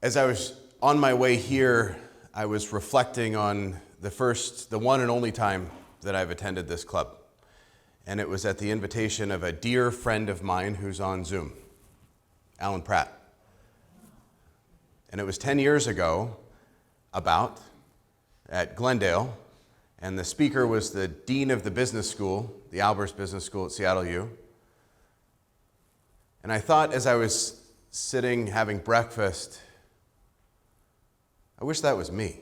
As I was on my way here, I was reflecting on the one and only time that I've attended this club. And it was at the invitation of a dear friend of mine who's on Zoom, Alan Pratt. And it was 10 years ago, at Glendale, and the speaker was the dean of the business school, the Albers Business School at Seattle U. And I thought as I was sitting having breakfast, I wish that was me.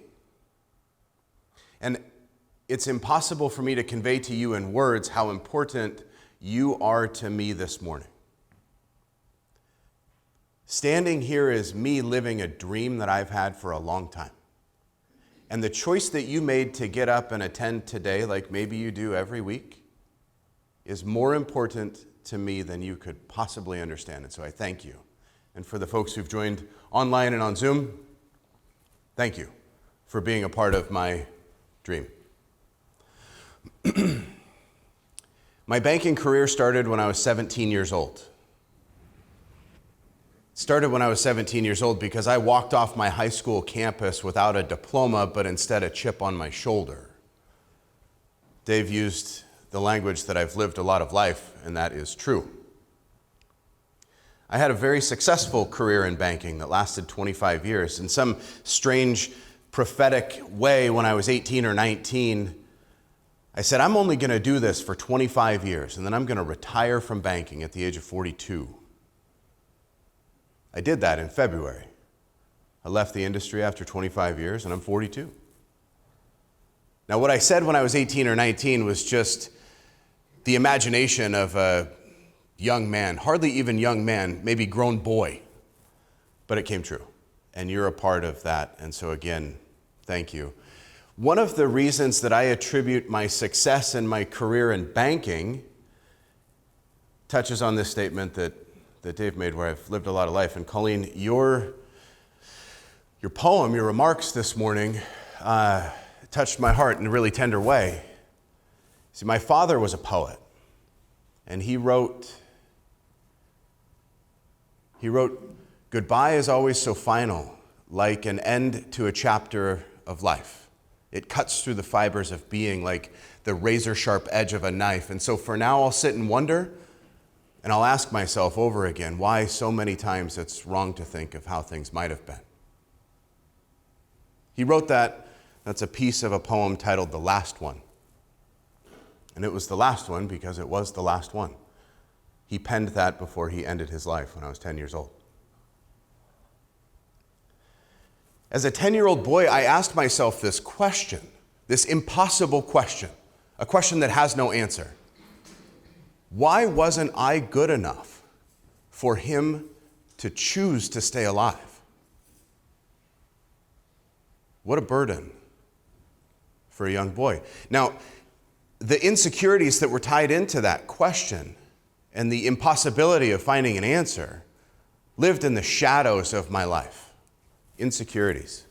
And it's impossible for me to convey to you in words how important you are to me this morning. Standing here is me living a dream that I've had for a long time. And the choice that you made to get up and attend today, like maybe you do every week, is more important to me than you could possibly understand. And so I thank you. And for the folks who've joined online and on Zoom, thank you for being a part of my dream. My banking career started when I was 17 years old. It started when I was 17 years old because I walked off my high school campus without a diploma, but instead a chip on my shoulder. Dave used the language that I've lived a lot of life, and that is true. I had a very successful career in banking that lasted 25 years. In some strange prophetic way, when I was 18 or 19, I said, I'm only going to do this for 25 years, and then I'm going to retire from banking at the age of 42. I did that in February. I left the industry after 25 years, and I'm 42. Now, what I said when I was 18 or 19 was just the imagination of a young man, hardly even young man, maybe grown boy, but it came true. And you're a part of that. And so again, thank you. One of the reasons that I attribute my success in my career in banking touches on this statement that Dave made, where I've lived a lot of life. And Colleen, your poem, your remarks this morning touched my heart in a really tender way. See, my father was a poet, and he wrote, "Goodbye is always so final, like an end to a chapter of life. It cuts through the fibers of being like the razor-sharp edge of a knife. And so for now, I'll sit and wonder, and I'll ask myself over again why so many times it's wrong to think of how things might have been." He wrote that. That's a piece of a poem titled "The Last One." And it was the last one because it was the last one. He penned that before he ended his life when I was 10 years old. As a 10-year-old boy, I asked myself this question, this impossible question, a question that has no answer. Why wasn't I good enough for him to choose to stay alive? What a burden for a young boy. Now, the insecurities that were tied into that question and the impossibility of finding an answer lived in the shadows of my life. Insecurities.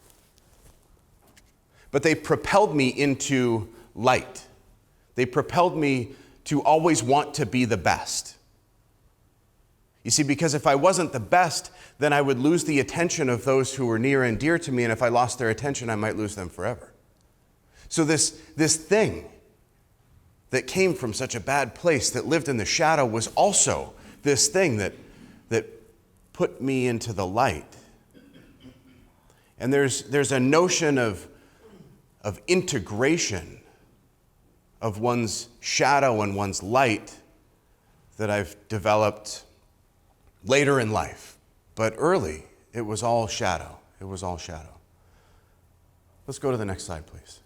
But they propelled me into light. They propelled me to always want to be the best. You see, because if I wasn't the best, then I would lose the attention of those who were near and dear to me, and if I lost their attention, I might lose them forever. So this thing that came from such a bad place, that lived in the shadow, was also this thing that put me into the light. And there's a notion of integration of one's shadow and one's light that I've developed later in life. But early, it was all shadow. It was all shadow. Let's go to the next slide, please.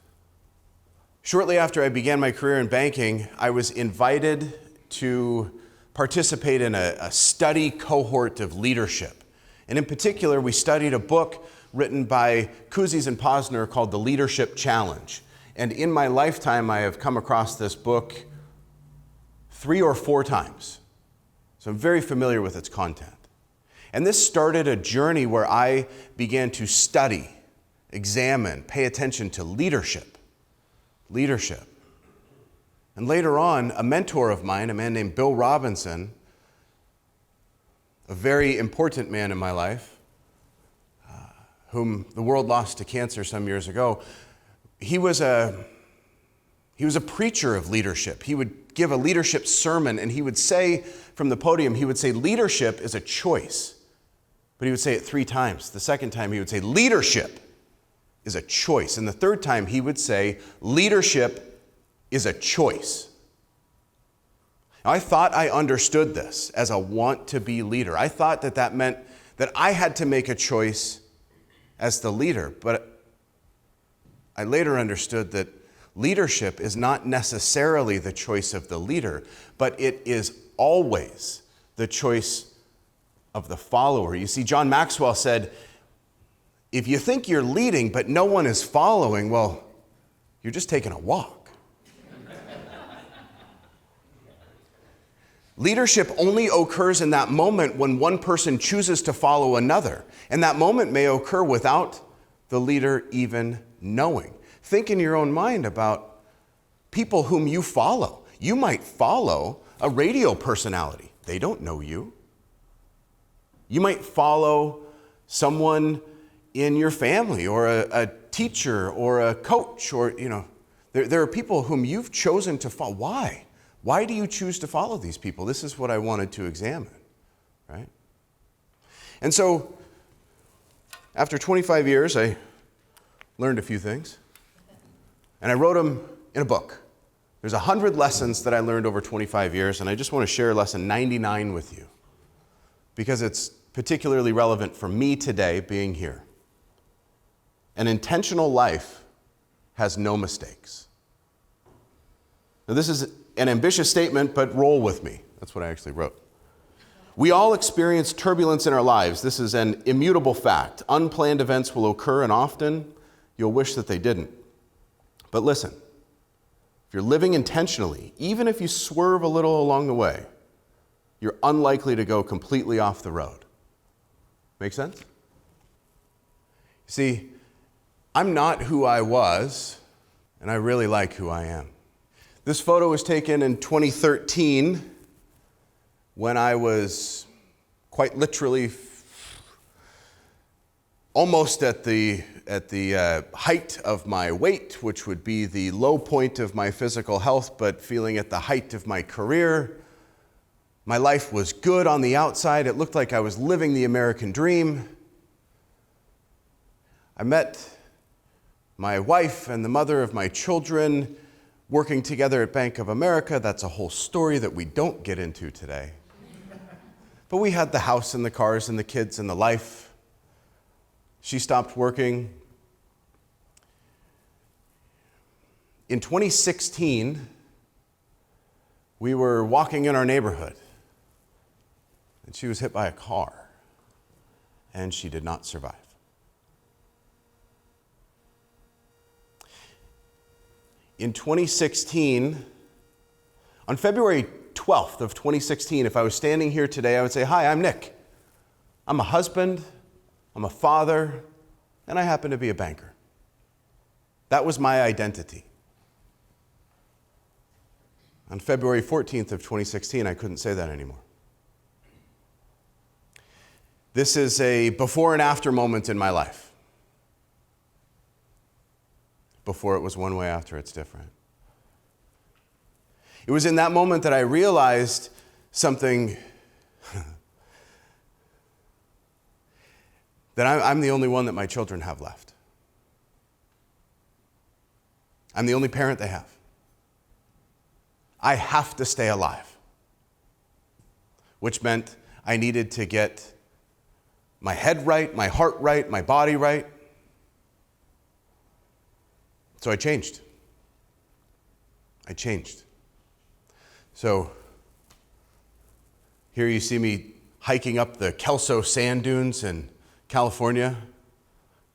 Shortly after I began my career in banking, I was invited to participate in a study cohort of leadership. And in particular, we studied a book written by Kouzes and Posner called The Leadership Challenge. And in my lifetime, I have come across this book 3 or 4 times. So I'm very familiar with its content. And this started a journey where I began to study, examine, pay attention to leadership. And later on, a mentor of mine, a man named Bill Robinson, a very important man in my life, whom the world lost to cancer some years ago, he was a preacher of leadership. He would give a leadership sermon, and he would say from the podium, he would say, leadership is a choice. But he would say it 3 times. The second time he would say, leadership is a choice. And the third time he would say, leadership is a choice. Now, I thought I understood this as a want-to-be leader. I thought that meant that I had to make a choice as the leader. But I later understood that leadership is not necessarily the choice of the leader, but it is always the choice of the follower. You see, John Maxwell said, if you think you're leading but no one is following, well, you're just taking a walk. Leadership only occurs in that moment when one person chooses to follow another. And that moment may occur without the leader even knowing. Think in your own mind about people whom you follow. You might follow a radio personality. They don't know you. You might follow someone in your family or a teacher or a coach or, there are people whom you've chosen to follow. Why? Why do you choose to follow these people? This is what I wanted to examine, right? And so after 25 years, I learned a few things. And I wrote them in a book. There's 100 lessons that I learned over 25 years, and I just want to share lesson 99 with you because it's particularly relevant for me today being here. An intentional life has no mistakes. Now, this is an ambitious statement, but roll with me. That's what I actually wrote. We all experience turbulence in our lives. This is an immutable fact. Unplanned events will occur, and often you'll wish that they didn't. But listen, if you're living intentionally, even if you swerve a little along the way, you're unlikely to go completely off the road. Make sense? See, I'm not who I was, and I really like who I am. This photo was taken in 2013 when I was quite literally almost at the height of my weight, which would be the low point of my physical health, but feeling at the height of my career. My life was good on the outside. It looked like I was living the American dream. I met my wife and the mother of my children working together at Bank of America. That's a whole story that we don't get into today. But we had the house and the cars and the kids and the life. She stopped working. In 2016, we were walking in our neighborhood, and she was hit by a car, and she did not survive. In 2016, on February 12th of 2016, if I was standing here today, I would say, hi, I'm Nick. I'm a husband, I'm a father, and I happen to be a banker. That was my identity. On February 14th of 2016, I couldn't say that anymore. This is a before and after moment in my life. Before it was one way, after it's different. It was in that moment that I realized something, that I'm the only one that my children have left. I'm the only parent they have. I have to stay alive, which meant I needed to get my head right, my heart right, my body right. So I changed. So here you see me hiking up the Kelso sand dunes in California,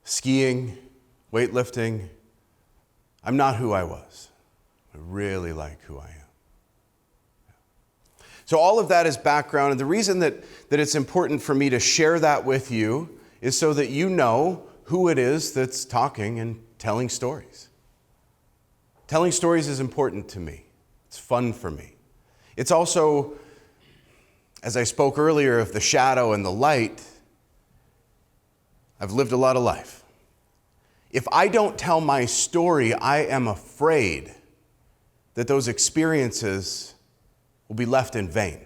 skiing, weightlifting. I'm not who I was. I really like who I am. So all of that is background, and the reason that it's important for me to share that with you is so that you know who it is that's talking and telling stories. Telling stories is important to me. It's fun for me. It's also, as I spoke earlier of the shadow and the light, I've lived a lot of life. If I don't tell my story, I am afraid that those experiences will be left in vain.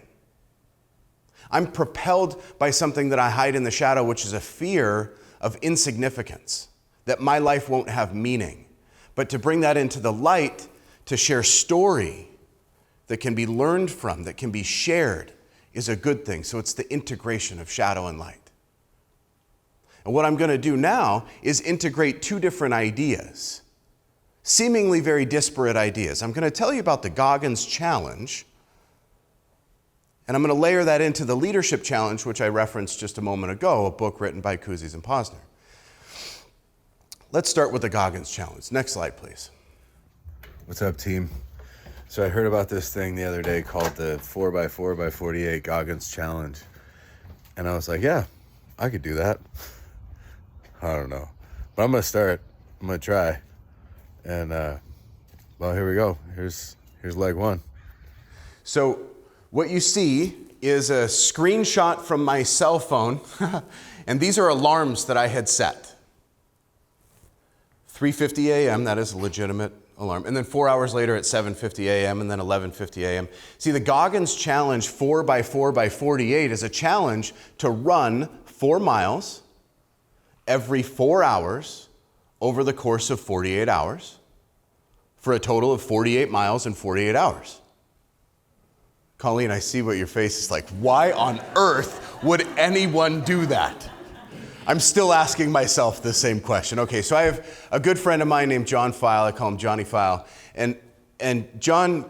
I'm propelled by something that I hide in the shadow, which is a fear of insignificance, that my life won't have meaning. But to bring that into the light, to share story that can be learned from, that can be shared, is a good thing. So it's the integration of shadow and light. And what I'm going to do now is integrate two different ideas, seemingly very disparate ideas. I'm going to tell you about the Goggins challenge, and I'm going to layer that into the leadership challenge, which I referenced just a moment ago, a book written by Kouzes and Posner. Let's start with the Goggins challenge. Next slide, please. What's up, team? So I heard about this thing the other day called the 4x4x48 Goggins challenge. And I was like, yeah, I could do that. I don't know. But I'm going to start. I'm going to try. And, well, here we go. Here's leg one. So what you see is a screenshot from my cell phone. And these are alarms that I had set. 3:50 a.m., that is a legitimate alarm. And then 4 hours later at 7:50 a.m. and then 11:50 a.m. See, the Goggins challenge 4x4x48 is a challenge to run 4 miles every 4 hours over the course of 48 hours for a total of 48 miles in 48 hours. Colleen, I see what your face is like. Why on earth would anyone do that? I'm still asking myself the same question. Okay, so I have a good friend of mine named John File. I call him Johnny File. And John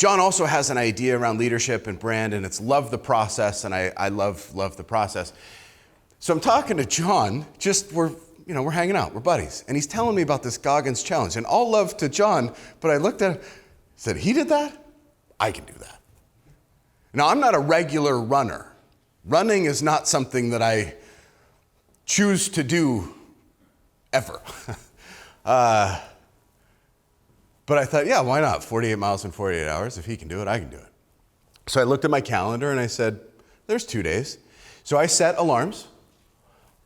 also has an idea around leadership and brand, and it's love the process, and I love the process. So I'm talking to John, we're hanging out, we're buddies. And he's telling me about this Goggins challenge. And all love to John, but I looked at him, said, he did that? I can do that. Now, I'm not a regular runner. Running is not something that I choose to do ever. But I thought, yeah, why not? 48 miles in 48 hours. If he can do it, I can do it. So I looked at my calendar and I said, there's 2 days. So I set alarms.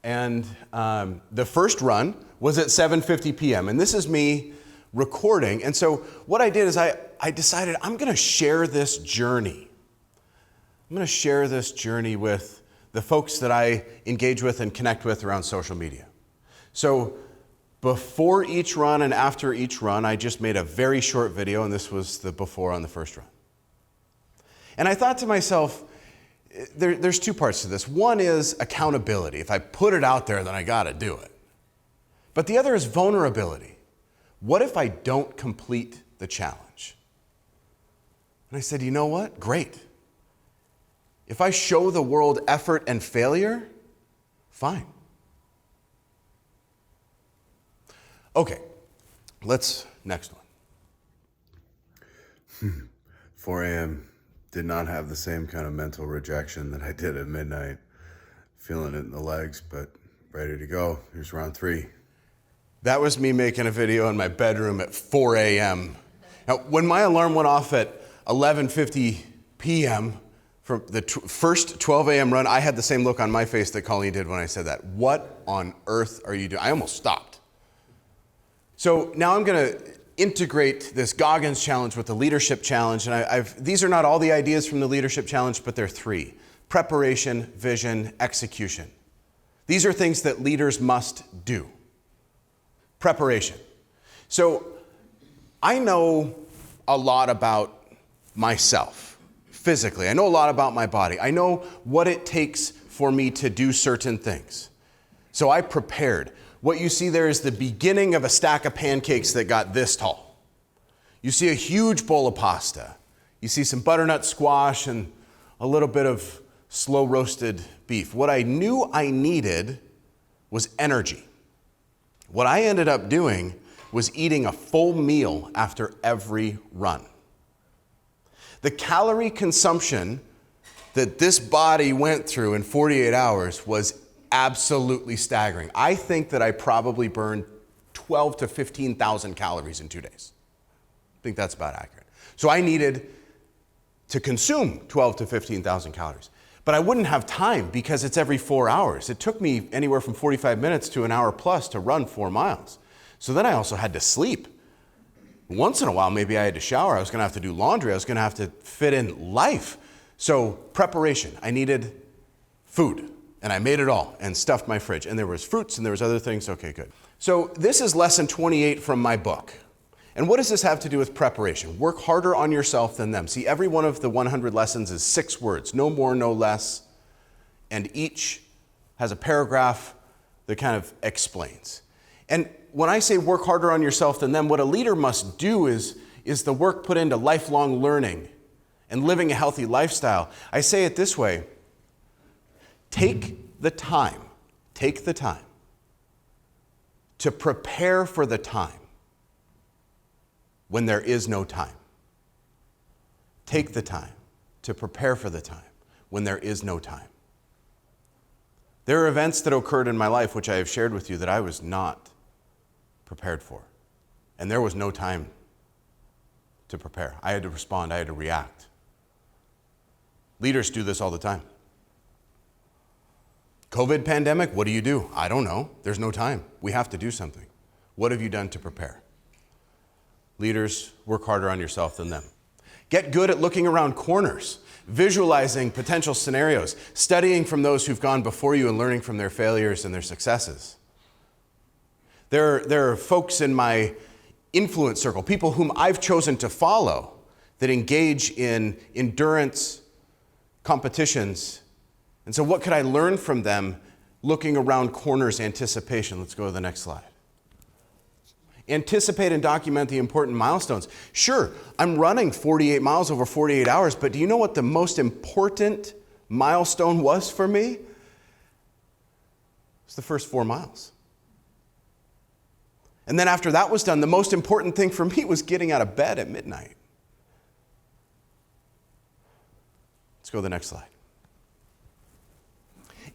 And the first run was at 7:50 p.m. And this is me recording. And so what I did is I decided I'm going to share this journey. I'm going to share this journey with the folks that I engage with and connect with around social media. So before each run and after each run, I just made a very short video, and this was the before on the first run. And I thought to myself, there's two parts to this. One is accountability. If I put it out there, then I got to do it. But the other is vulnerability. What if I don't complete the challenge? And I said, you know what? Great. If I show the world effort and failure, fine. Okay, next one. 4 a.m. Did not have the same kind of mental rejection that I did at midnight. Feeling it in the legs, but ready to go. Here's round 3. That was me making a video in my bedroom at 4 a.m. Now, when my alarm went off at 11:50 p.m., for the first 12 a.m. run, I had the same look on my face that Colleen did when I said that. What on earth are you doing? I almost stopped. So now I'm going to integrate this Goggins challenge with the leadership challenge. And these are not all the ideas from the leadership challenge, but they're 3. Preparation, vision, execution. These are things that leaders must do. Preparation. So I know a lot about myself. Physically, I know a lot about my body. I know what it takes for me to do certain things. So I prepared. What you see there is the beginning of a stack of pancakes that got this tall. You see a huge bowl of pasta. You see some butternut squash and a little bit of slow roasted beef. What I knew I needed was energy. What I ended up doing was eating a full meal after every run. The calorie consumption that this body went through in 48 hours was absolutely staggering. I think that I probably burned 12 to 15,000 calories in 2 days. I think that's about accurate. So I needed to consume 12 to 15,000 calories. But I wouldn't have time because it's every 4 hours. It took me anywhere from 45 minutes to an hour plus to run 4 miles. So then I also had to sleep. Once in a while, maybe I had to shower. I was going to have to do laundry. I was going to have to fit in life. So preparation. I needed food, and I made it all and stuffed my fridge. And there was fruits and there was other things. Okay, good. So this is lesson 28 from my book. And what does this have to do with preparation? Work harder on yourself than them. See, every one of the 100 lessons is 6 words, no more, no less. And each has a paragraph that kind of explains. And when I say work harder on yourself than them, what a leader must do is the work put into lifelong learning and living a healthy lifestyle. I say it this way: take the time to prepare for the time when there is no time. Take the time to prepare for the time when there is no time. There are events that occurred in my life which I have shared with you that I was not prepared for. And there was no time to prepare. I had to respond, I had to react. Leaders do this all the time. COVID pandemic, what do? I don't know. There's no time. We have to do something. What have you done to prepare? Leaders, work harder on yourself than them. Get good at looking around corners, visualizing potential scenarios, studying from those who've gone before you and learning from their failures and their successes. There are folks in my influence circle, people whom I've chosen to follow, that engage in endurance competitions. And so what could I learn from them looking around corners, anticipation? Let's go to the next slide. Anticipate and document the important milestones. Sure, I'm running 48 miles over 48 hours, but do you know what the most important milestone was for me? It's the first 4 miles. And then after that was done, the most important thing for me was getting out of bed at midnight. Let's go to the next slide.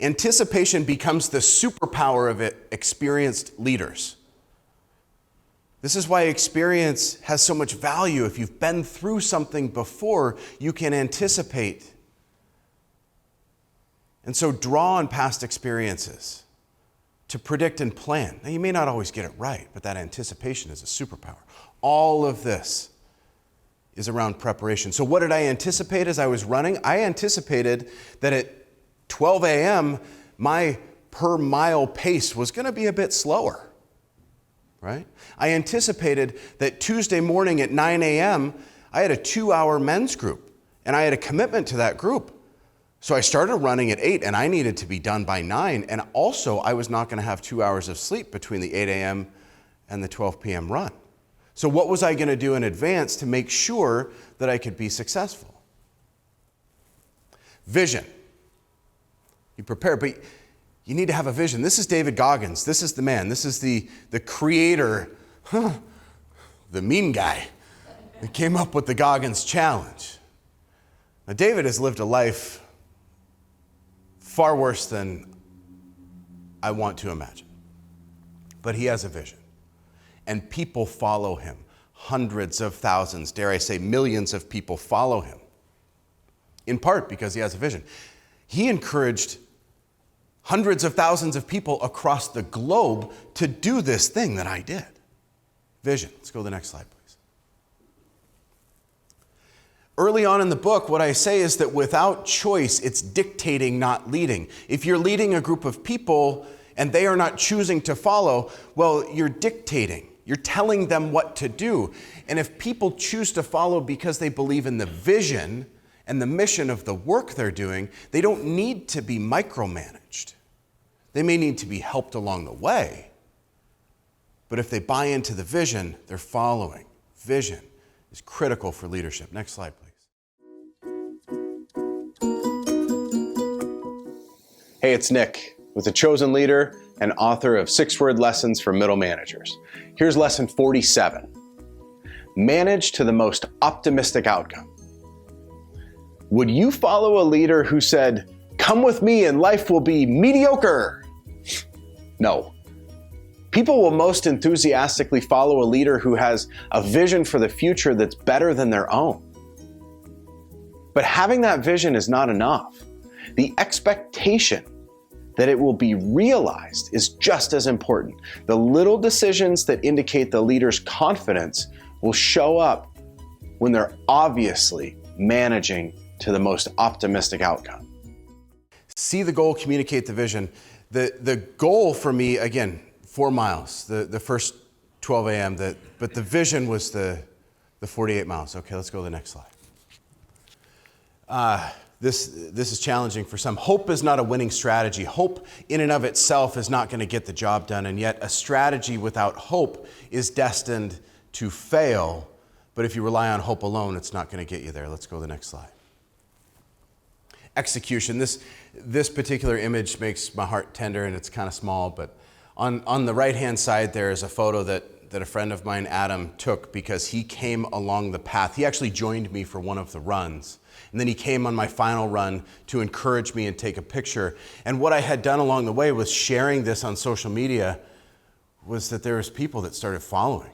Anticipation becomes the superpower of experienced leaders. This is why experience has so much value. If you've been through something before, you can anticipate. And so draw on past experiences to predict and plan. Now, you may not always get it right, but that anticipation is a superpower. All of this is around preparation. So what did I anticipate as I was running? I anticipated that at 12 a.m., my per mile pace was going to be a bit slower, right? I anticipated that Tuesday morning at 9 a.m., I had a 2-hour men's group, and I had a commitment to that group. So I started running at 8, and I needed to be done by 9. And also, I was not going to have 2 hours of sleep between the 8 a.m. and the 12 p.m. run. So what was I going to do in advance to make sure that I could be successful? Vision. You prepare, but you need to have a vision. This is David Goggins. This is the man. This is the creator, the mean guy that came up with the Goggins challenge. Now, David has lived a life far worse than I want to imagine. But he has a vision. And people follow him. Hundreds of thousands, dare I say millions of people follow him. In part because he has a vision. He encouraged hundreds of thousands of people across the globe to do this thing that I did. Vision. Let's go to the next slide, please. Early on in the book, what I say is that without choice, it's dictating, not leading. If you're leading a group of people and they are not choosing to follow, well, you're dictating. You're telling them what to do. And if people choose to follow because they believe in the vision and the mission of the work they're doing, they don't need to be micromanaged. They may need to be helped along the way. But if they buy into the vision, they're following. Vision is critical for leadership. Next slide, please. Hey, it's Nick with The Chosen Leader and author of 6-Word Lessons for Middle Managers. Here's lesson 47. Manage to the most optimistic outcome. Would you follow a leader who said, "Come with me and life will be mediocre"? No. People will most enthusiastically follow a leader who has a vision for the future that's better than their own. But having that vision is not enough. The expectation that it will be realized is just as important. The little decisions that indicate the leader's confidence will show up when they're obviously managing to the most optimistic outcome. See the goal, communicate the vision. The goal for me, again, 4 miles, the first 12 a.m., but the vision was the 48 miles. Okay, let's go to the next slide. This is challenging for some. Hope is not a winning strategy. Hope in and of itself is not going to get the job done, and yet a strategy without hope is destined to fail. But if you rely on hope alone, it's not going to get you there. Let's go to the next slide. Execution. This particular image makes my heart tender, and it's kind of small, but on the right-hand side there is a photo that a friend of mine, Adam, took because he came along the path. He actually joined me for one of the runs, and then he came on my final run to encourage me and take a picture. And what I had done along the way was sharing this on social media was that there was people that started following.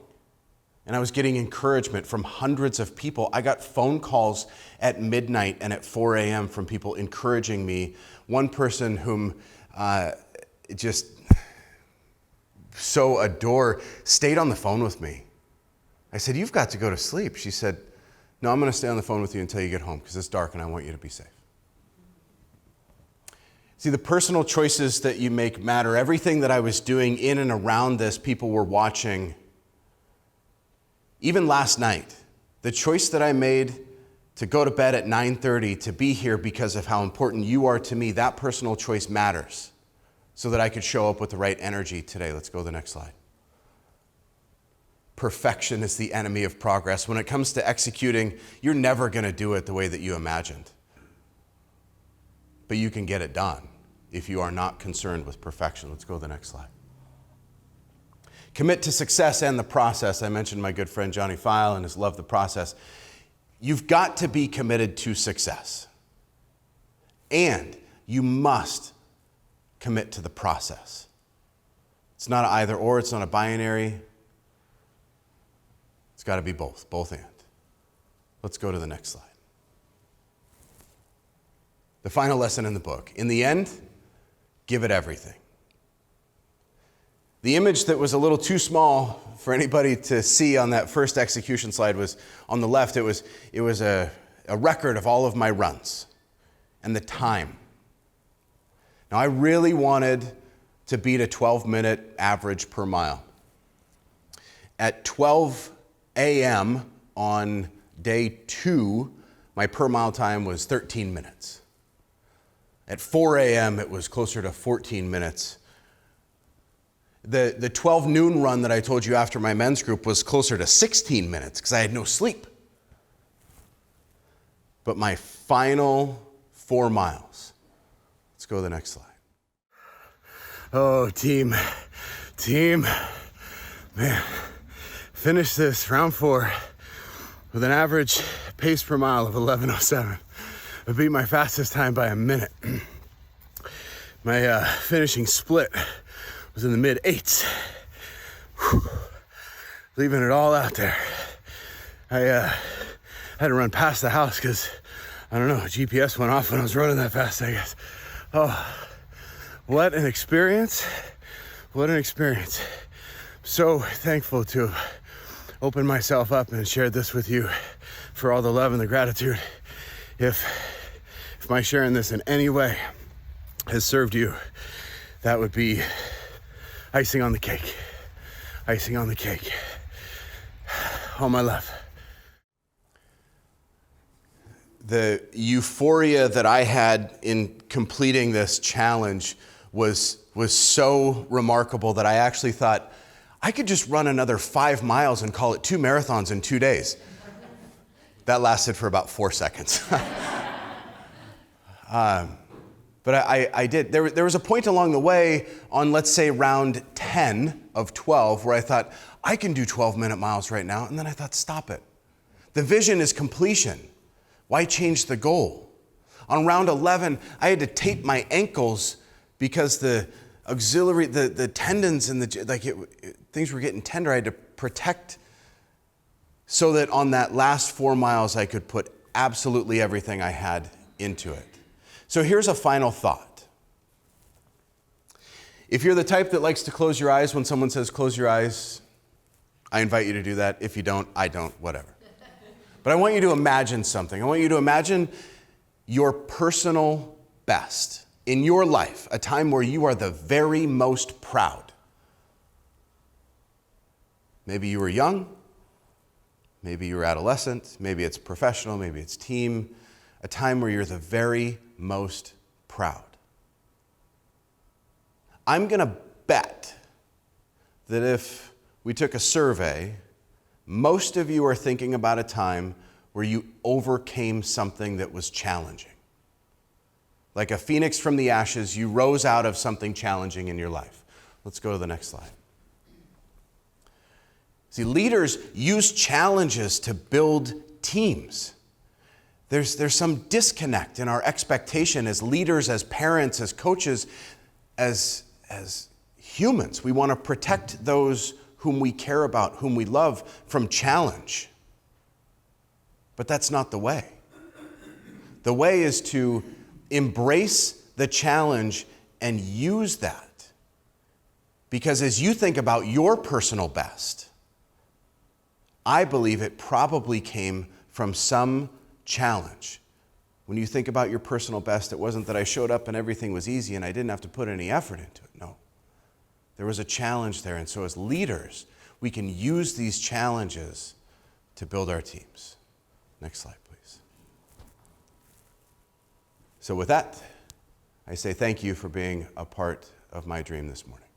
And I was getting encouragement from hundreds of people. I got phone calls at midnight and at 4 a.m. from people encouraging me. One person whom just so adore stayed on the phone with me. I said, "You've got to go to sleep." She said, "No, I'm going to stay on the phone with you until you get home because it's dark and I want you to be safe." See, the personal choices that you make matter. Everything that I was doing in and around this, people were watching. Even last night, the choice that I made to go to bed at 9:30 to be here because of how important you are to me, that personal choice matters so that I could show up with the right energy today. Let's go to the next slide. Perfection is the enemy of progress. When it comes to executing, you're never going to do it the way that you imagined. But you can get it done if you are not concerned with perfection. Let's go to the next slide. Commit to success and the process. I mentioned my good friend Johnny File and his love the process. You've got to be committed to success. And you must commit to the process. It's not an either or, it's not a binary. It's got to be both and. Let's go to the next slide. The final lesson in the book. In the end, give it everything. The image that was a little too small for anybody to see on that first execution slide was on the left. It was a record of all of my runs and the time. Now, I really wanted to beat a 12-minute average per mile. At 12 a.m. on day 2, my per mile time was 13 minutes. At 4 a.m., it was closer to 14 minutes. The 12 noon run that I told you after my men's group was closer to 16 minutes because I had no sleep. But my final 4 miles. Let's go to the next slide. Oh, team, man, finished this round 4 with an average pace per mile of 11:07. I beat my fastest time by a minute. My finishing split was in the mid-8s. Leaving it all out there. I had to run past the house because, I don't know, GPS went off when I was running that fast, I guess. Oh, what an experience. What an experience. So thankful to have opened myself up and shared this with you for all the love and the gratitude. If my sharing this in any way has served you, that would be icing on the cake. Icing on the cake. All my love. The euphoria that I had in completing this challenge was so remarkable that I actually thought I could just run another 5 miles and call it 2 marathons in 2 days. That lasted for about 4 seconds. But I did. There was a point along the way on, let's say, round 10 of 12 where I thought, I can do 12-minute miles right now. And then I thought, stop it. The vision is completion. Why change the goal? On round 11, I had to tape my ankles because the auxiliary, the tendons and things were getting tender. I had to protect so that on that last 4 miles, I could put absolutely everything I had into it. So here's a final thought. If you're the type that likes to close your eyes when someone says close your eyes, I invite you to do that. If you don't, I don't, whatever. But I want you to imagine something. I want you to imagine your personal best in your life, a time where you are the very most proud. Maybe you were young, maybe you were adolescent, maybe it's professional, maybe it's team, a time where you're the very most proud. I'm going to bet that if we took a survey, most of you are thinking about a time where you overcame something that was challenging. Like a phoenix from the ashes, you rose out of something challenging in your life. Let's go to the next slide. See, leaders use challenges to build teams. There's some disconnect in our expectation as leaders, as parents, as coaches, as humans. We want to protect those whom we care about, whom we love, from challenge. But that's not the way. The way is to embrace the challenge and use that. Because as you think about your personal best, I believe it probably came from some challenge. When you think about your personal best, it wasn't that I showed up and everything was easy and I didn't have to put any effort into it. No. There was a challenge there. And so as leaders, we can use these challenges to build our teams. Next slide, please. So with that, I say thank you for being a part of my dream this morning.